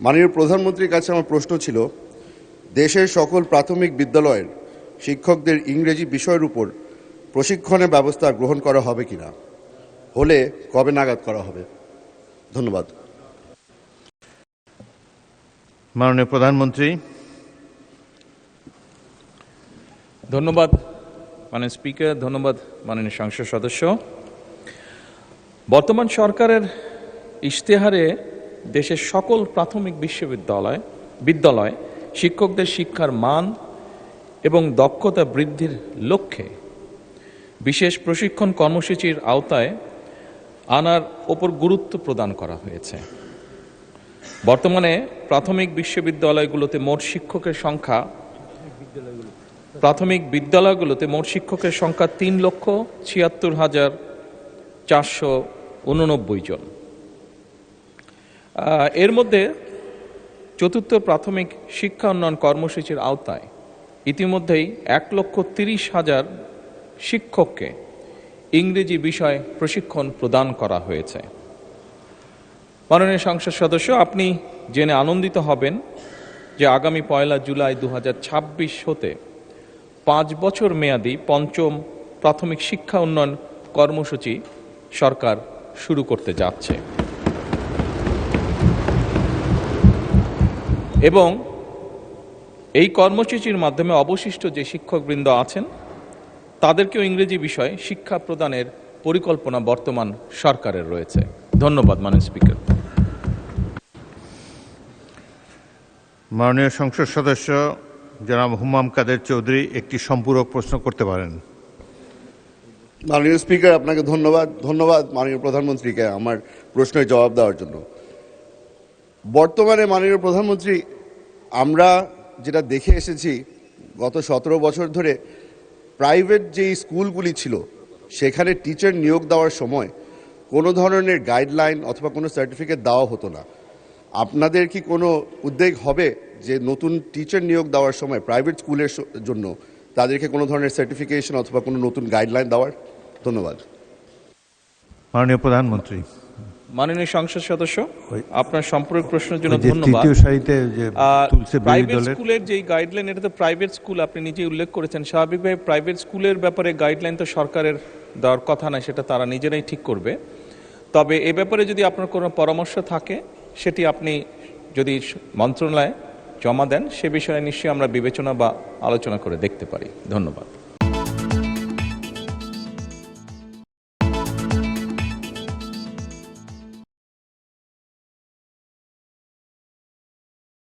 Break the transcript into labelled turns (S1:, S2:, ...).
S1: মাননীয় প্রধানমন্ত্রীর কাছে আমার প্রশ্ন ছিল, দেশের সকল প্রাথমিক বিদ্যালয়ের শিক্ষকদের ইংরেজি বিষয়ের উপর প্রশিক্ষণের ব্যবস্থা গ্রহণ করা হবে কিনা, হলে কবে নাগাদ করা হবে? ধন্যবাদ।
S2: মাননীয় প্রধানমন্ত্রী।
S3: ধন্যবাদ মাননীয় স্পিকার, ধন্যবাদ মাননীয় সংসদ সদস্য। বর্তমান সরকারের ইশতেহারে দেশের সকল প্রাথমিক বিদ্যালয় শিক্ষকদের শিক্ষার মান এবং দক্ষতা বৃদ্ধির লক্ষ্যে বিশেষ প্রশিক্ষণ কর্মসূচির আওতায় আনার ওপর গুরুত্ব প্রদান করা হয়েছে। বর্তমানে প্রাথমিক বিদ্যালয়গুলোতে মোট শিক্ষকের সংখ্যা 3,76,489 জন। এর মধ্যে চতুর্থ প্রাথমিক শিক্ষা উন্নয়ন কর্মসূচির আওতায় ইতিমধ্যেই 1,30,000 শিক্ষককে ইংরেজি বিষয়ে প্রশিক্ষণ প্রদান করা হয়েছে। মাননীয় সংসদ সদস্য, আপনি জেনে আনন্দিত হবেন যে আগামী 1 জুলাই 2026 হতে 5 বছর মেয়াদী পঞ্চম প্রাথমিক শিক্ষা উন্নয়ন কর্মসূচি সরকার শুরু করতে যাচ্ছে এবং এই কর্মসূচির মাধ্যমে অবশিষ্ট যে শিক্ষকবৃন্দ আছেন তাদেরকেও ইংরেজি বিষয়ে শিক্ষা প্রদানের পরিকল্পনা বর্তমান সরকারের রয়েছে। ধন্যবাদ মাননীয় স্পিকার।
S2: মাননীয় সংসদ সদস্য জনাব হুমাম কাদের চৌধুরী একটি সম্পূরক প্রশ্ন করতে পারেন।
S1: মাননীয় স্পিকার, আপনাকে ধন্যবাদ মাননীয় প্রধানমন্ত্রীকে আমার প্রশ্নের জবাব দেওয়ার জন্য। বর্তমানে মাননীয় প্রধানমন্ত্রী, আমরা যেটা দেখে এসেছি গত 17 বছর ধরে প্রাইভেট যেই স্কুলগুলি ছিল সেখানে টিচার নিয়োগ দেওয়ার সময় কোনো ধরনের গাইডলাইন অথবা কোনো সার্টিফিকেট দেওয়া হতো না। আপনাদের কি কোনো উদ্যোগ হবে যে নতুন টিচার নিয়োগ দেওয়ার সময় প্রাইভেট স্কুলের জন্য তাদেরকে কোনো ধরনের সার্টিফিকেশন অথবা কোনো নতুন গাইডলাইন দেওয়ার? ধন্যবাদ।
S2: মাননীয় প্রধানমন্ত্রী।
S3: মাননীয় সংসদ সদস্য, আপনার সম্পূরক প্রশ্নের জন্য ধন্যবাদ। প্রাইভেট স্কুলের যে গাইডলাইন, এটা তো প্রাইভেট স্কুল, আপনি নিজেই উল্লেখ করেছেন। স্বাভাবিকভাবে প্রাইভেট স্কুলের ব্যাপারে গাইডলাইন তো সরকারের দেওয়ার কথা না, সেটা তারা নিজেরাই ঠিক করবে। তবে এ ব্যাপারে যদি আপনার কোনো পরামর্শ থাকে সেটি আপনি যদি মন্ত্রণালয়ে জমা দেন, সে বিষয়ে নিশ্চয়ই আমরা বিবেচনা বা আলোচনা করে দেখতে পারি। ধন্যবাদ।